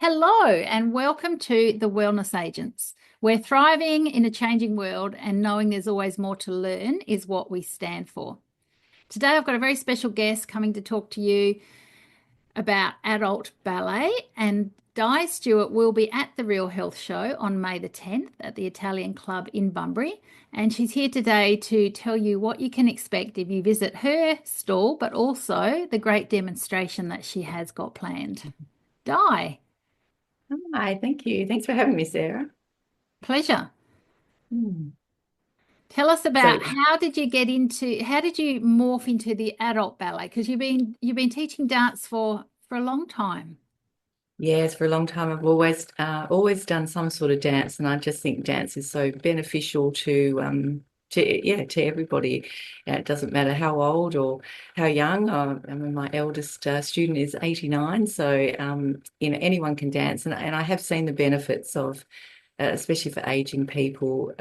Hello, and welcome to the Wellness Agents. We're thriving in a changing world, and knowing there's always more to learn is what we stand for. Today, I've got a very special guest coming to talk to you about adult ballet, and Dianne Stewart will be at the Real Health Show on May the 10th at the Italian Club in Bunbury. And she's here today to tell you what you can expect if you visit her stall, but also the great demonstration that she has got planned. Di. Hi, thank you. Thanks for having me, Sarah. Pleasure. Hmm. Tell us So, about how did you morph into the adult ballet? Because you've been teaching dance for a long time. yes, for a long time I've always done some sort of dance, and I just think dance is so beneficial to everybody. It doesn't matter how old or how young. I mean, my eldest student is 89, so anyone can dance, and I have seen the benefits of, especially for aging people.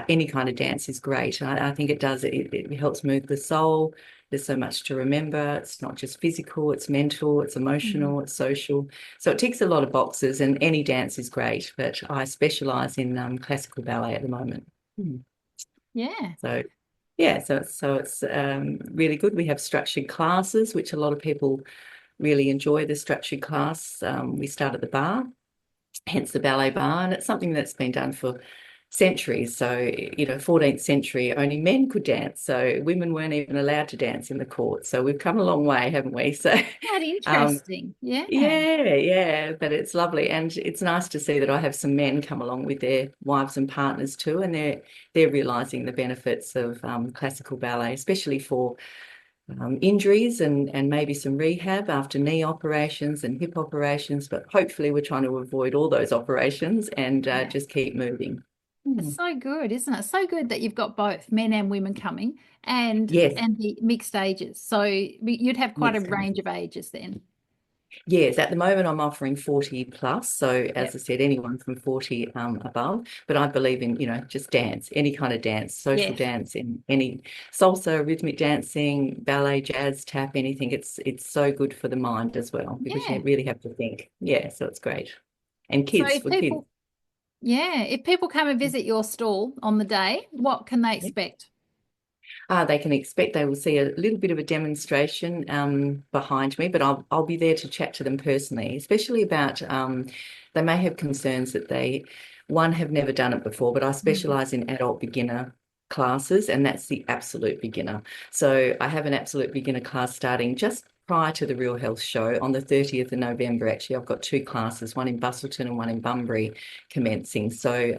Any kind of dance is great. I think it does. It helps move the soul. There's so much to remember. It's not just physical, it's mental, it's Mm. emotional, it's social. So it ticks a lot of boxes, and any dance is great. But I specialize in classical ballet at the moment. Hmm. Yeah. So yeah, so it's really good. We have structured classes, which a lot of people really enjoy the structured class. We start at the bar, hence the ballet bar, and it's something that's been done for centuries. So, 14th century, only men could dance. So women weren't even allowed to dance in the court. So we've come a long way, haven't we? So, That um, interesting. Yeah. yeah, but it's lovely. And it's nice to see that I have some men come along with their wives and partners too, and they're realizing the benefits of classical ballet, especially for injuries and maybe some rehab after knee operations and hip operations. But hopefully, we're trying to avoid all those operations and Yeah. just keep moving. It's Hmm. so good, isn't it? So good that you've got both men and women coming and Yes, and the mixed ages. So you'd have quite a mixed range ages. of ages then. Yes, at the moment I'm offering 40 plus. So as Yep. I said, anyone from 40 above. But I believe in, just dance, any kind of dance, social Yes. dance, in any salsa, rhythmic dancing, ballet, jazz, tap, anything. It's so good for the mind as well, because you Yeah. really have to think. Yeah, so it's great. And So kids, for kids. if people come and visit your stall on the day, what can they expect? They will see a little bit of a demonstration behind me, but I'll be there to chat to them personally, especially about they may have concerns that one, have never done it before, but I Mm. specialize in adult beginner classes, and that's the absolute beginner. So I have an absolute beginner class starting just prior to the Real Health Show on the 30th of November. Actually, I've got two classes, one in Busselton and one in Bunbury, commencing. So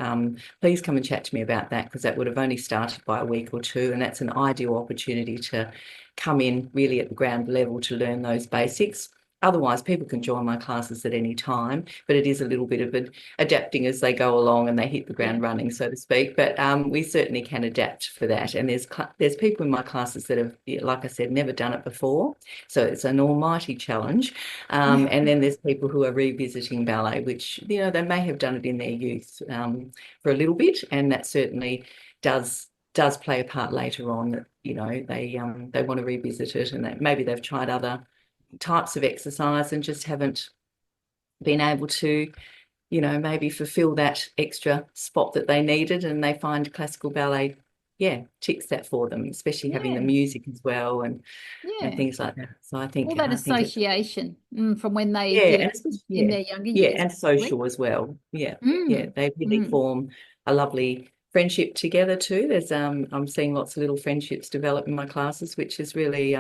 please come and chat to me about that, because that would have only started by a week or two, and that's an ideal opportunity to come in really at the ground level to learn those basics. Otherwise, people can join my classes at any time, but it is a little bit of adapting as they go along and they hit the Yeah. ground running, so to speak. But we certainly can adapt for that. And there's people in my classes that have, like I said, never done it before, so it's an almighty challenge. And then there's people who are revisiting ballet, which, they may have done it in their youth for a little bit, and that certainly does play a part later on, that, they want to revisit it, and that maybe they've tried other types of exercise and just haven't been able to, maybe fulfill that extra spot that they needed, and they find classical ballet, yeah, ticks that for them, especially having the Yeah. music as well, and Yeah. things like that. So I All think that I think it's association from when they yeah, did and it especially in yeah, their younger yeah, years, and probably. social as well. Yeah, yeah, Mm. they really Mm. form a lovely friendship together too. I'm seeing lots of little friendships develop in my classes, which is really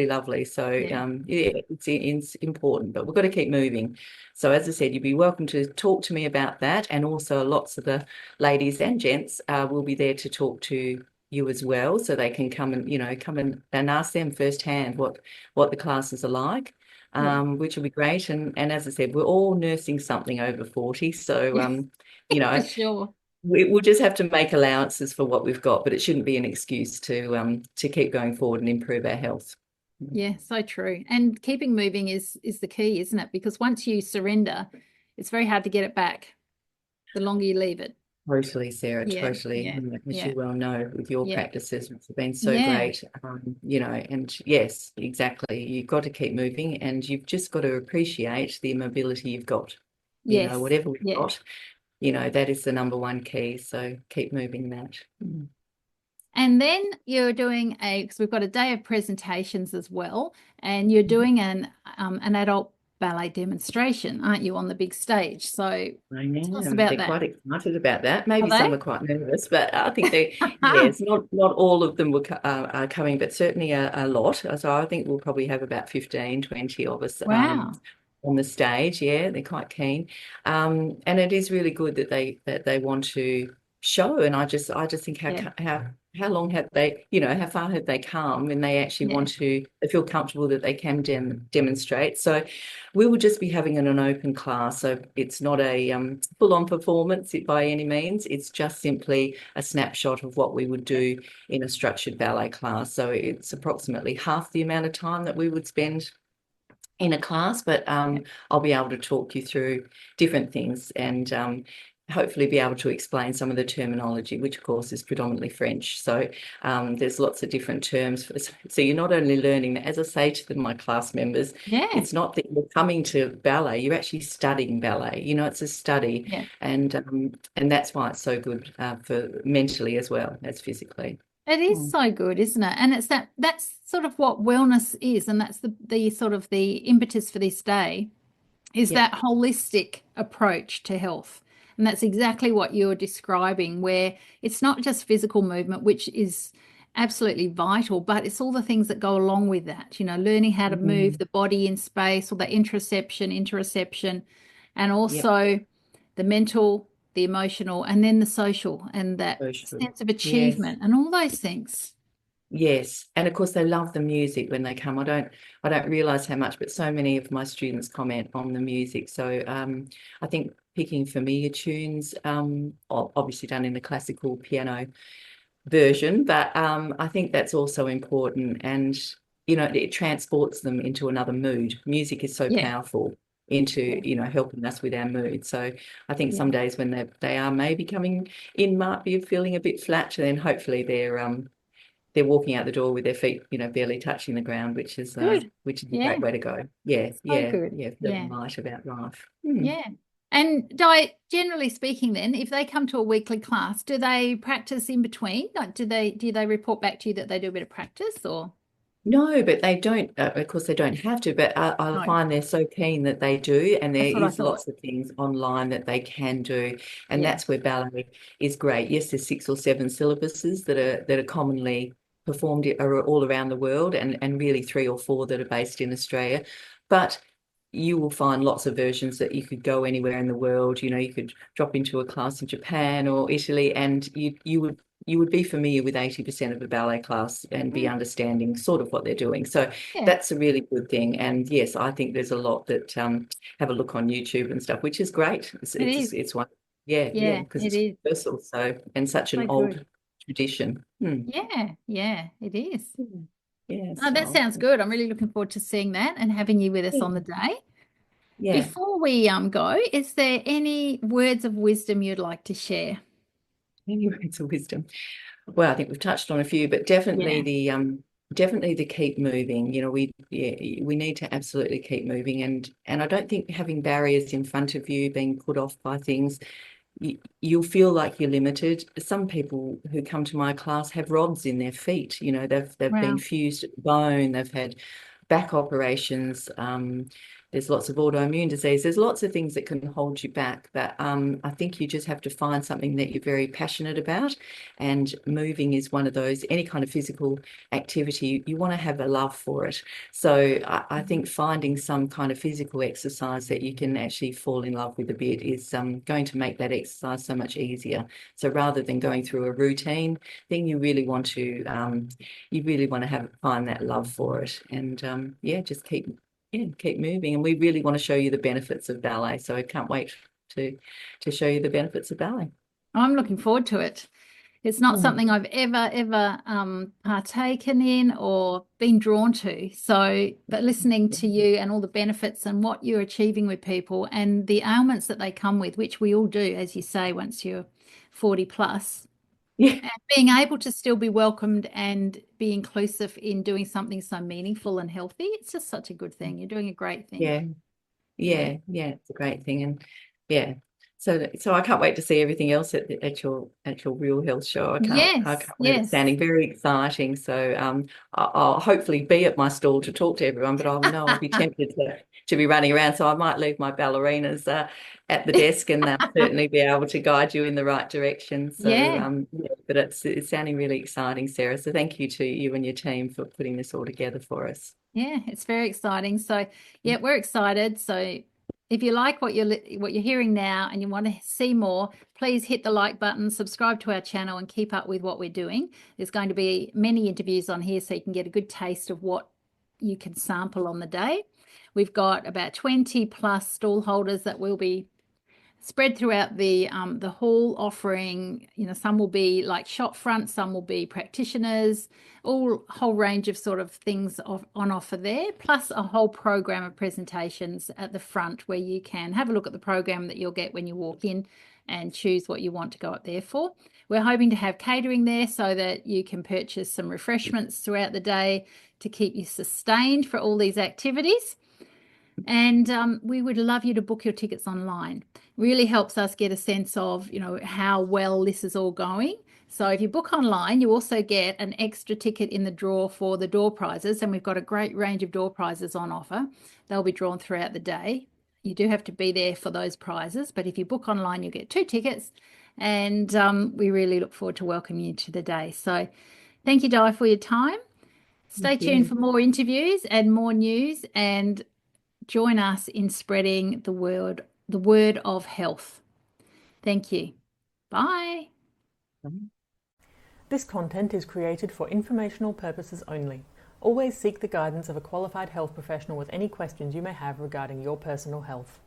lovely. So Yeah. yeah, it's important, but we've got to keep moving. So as I said, you'd be welcome to talk to me about that, and also lots of the ladies and gents will be there to talk to you as well, so they can come and ask them firsthand what the classes are like, Yeah. which will be great. And as I said, we're all nursing something over 40. So, you For know, sure. we'll just have to make allowances for what we've got, but it shouldn't be an excuse to keep going forward and improve our health. Yeah, so true. And keeping moving is the key, isn't it? Because once you surrender, it's very hard to get it back the longer you leave it. Totally, Sarah, Yeah, totally. yeah, And as yeah, you well know, with your yeah, practices, which have been so yeah. great, and yes, exactly. You've got to keep moving, and you've just got to appreciate the mobility you've got. Yes. whatever we've Yeah. got, that is the number one key. So keep moving that. Mm. And then you're doing because we've got a day of presentations as well, and you're doing an adult ballet demonstration, aren't you, on the big stage? So I tell us am. about They're that. quite excited about that. Are Maybe some they? are quite nervous, but I think yes, not all of them are coming, but certainly a lot. So I think we'll probably have about 15, 20 of us Wow. on the stage. Yeah, they're quite keen. And it is really good that they want to show. And I just think Yeah. how long have they, how far have they come, and they actually Yeah. they feel comfortable that they can demonstrate. So we will just be having an open class. So it's not a full-on performance by any means. It's just simply a snapshot of what we would do in a structured ballet class. So it's approximately half the amount of time that we would spend in a class, but I'll be able to talk you through different things and hopefully be able to explain some of the terminology, which of course is predominantly French. So there's lots of different terms. So you're not only learning, as I say to my class members, Yeah. it's not that you're coming to ballet, you're actually studying ballet. It's a study, Yeah. and that's why it's so good for mentally as well as physically. It is so good, isn't it? And that's sort of what wellness is, and that's the sort of the impetus for this day is Yep. that holistic approach to health. And that's exactly what you're describing, where it's not just physical movement, which is absolutely vital, but it's all the things that go along with that, learning how to move the body in space, or the interoception, and Yep. also the mental, the emotional, and then the social, and that Social. sense of Yes. achievement and all those things. Yes, and of course they love the music when they come. I don't realize how much, but so many of my students comment on the music. So I think picking familiar tunes, obviously done in the classical piano version, but I think that's also important, and it transports them into another mood. Music is so Yeah. powerful into Yeah. helping us with our mood. So I think Yeah. some days when they are maybe coming in, might be feeling a bit flat, then hopefully they're walking out the door with their feet, barely touching the ground, which is a Good. great Yeah. way to go. Yeah, So yeah, good. yeah. Yeah. Feeling light about life. Yeah. And generally speaking, then, if they come to a weekly class, do they practice in between? Like, do they report back to you that they do a bit of practice, or No, but they don't. Of course, they don't have to. But I no? find they're so keen that they do, and there That's what I is thought. lots of things online that they can do, and Yeah. that's where ballet is great. Yes, there's 6 or 7 syllabuses that are commonly performed all around the world, and really 3 or 4 that are based in Australia, but you will find lots of versions that you could go anywhere in the world. You could drop into a class in Japan or Italy, and you would be familiar with 80% of a ballet class and be Mm. understanding sort of what they're doing. So Yeah. that's a really good thing. And yes, I think there's a lot that have a look on YouTube and stuff, which is great. It is. It's one, yeah, Yeah, because it it's is. universal. So, and such an So good. old tradition. Hmm. Yeah. Yeah, it is. Yeah, Oh, that so sounds good. I'm really looking forward to seeing that and having you with us yeah, on the day. yeah. Before we go, is there any words of wisdom you'd like to share? Any words of wisdom? Well, I think we've touched on a few, but Yeah. definitely the keep moving. We need to absolutely keep moving, and I don't think having barriers in front of you, being put off by things, you'll feel like you're limited. Some people who come to my class have rods in their feet. They've been Wow. fused at the bone. They've had back operations. There's lots of autoimmune disease. There's lots of things that can hold you back. But I think you just have to find something that you're very passionate about. And moving is one of those. Any kind of physical activity, you want to have a love for it. So I think finding some kind of physical exercise that you can actually fall in love with a bit is going to make that exercise so much easier. So rather than going through a routine thing, you really want to find that love for it, and just keep moving. And we really want to show you the benefits of ballet, so I can't wait to show you the benefits of ballet. I'm looking forward to it. It's not Mm. something I've ever partaken in or been drawn to. So, but listening to you and all the benefits and what you're achieving with people and the ailments that they come with, which we all do, as you say, once you're 40 plus, Yeah, and being able to still be welcomed and be inclusive in doing something so meaningful and healthy, it's just such a good thing. You're doing a great thing. yeah, Yeah. yeah, yeah. It's a great thing, Yeah. So I can't wait to see everything else at your Real Health show. I Yes, can't wait. It's yes. sounding very exciting. So I'll hopefully be at my stall to talk to everyone, but I know I'll be tempted to be running around. So I might leave my ballerinas at the desk, and they'll certainly be able to guide you in the right direction. So Yeah, yeah, but it's sounding really exciting, Sarah. So thank you to you and your team for putting this all together for us. yeah, it's very exciting. So, yeah, we're excited. So, if you like what you're hearing now and you want to see more, please hit the like button, subscribe to our channel, and keep up with what we're doing. There's going to be many interviews on here so you can get a good taste of what you can sample on the day. We've got about 20 plus stall holders that will be spread throughout the hall, offering, some will be like shop front, some will be practitioners, all whole range of sort of things on offer there, plus a whole program of presentations at the front where you can have a look at the program that you'll get when you walk in and choose what you want to go up there for. We're hoping to have catering there so that you can purchase some refreshments throughout the day to keep you sustained for all these activities. And we would love you to book your tickets online. Really helps us get a sense of, how well this is all going. So if you book online, you also get an extra ticket in the draw for the door prizes. And we've got a great range of door prizes on offer. They'll be drawn throughout the day. You do have to be there for those prizes, but if you book online, you'll get 2 tickets. And we really look forward to welcoming you to the day. So thank you, Di, for your time. Stay Thank tuned you. for more interviews and more news, and join us in spreading the word of health. Thank you. Bye. This content is created for informational purposes only. Always seek the guidance of a qualified health professional with any questions you may have regarding your personal health.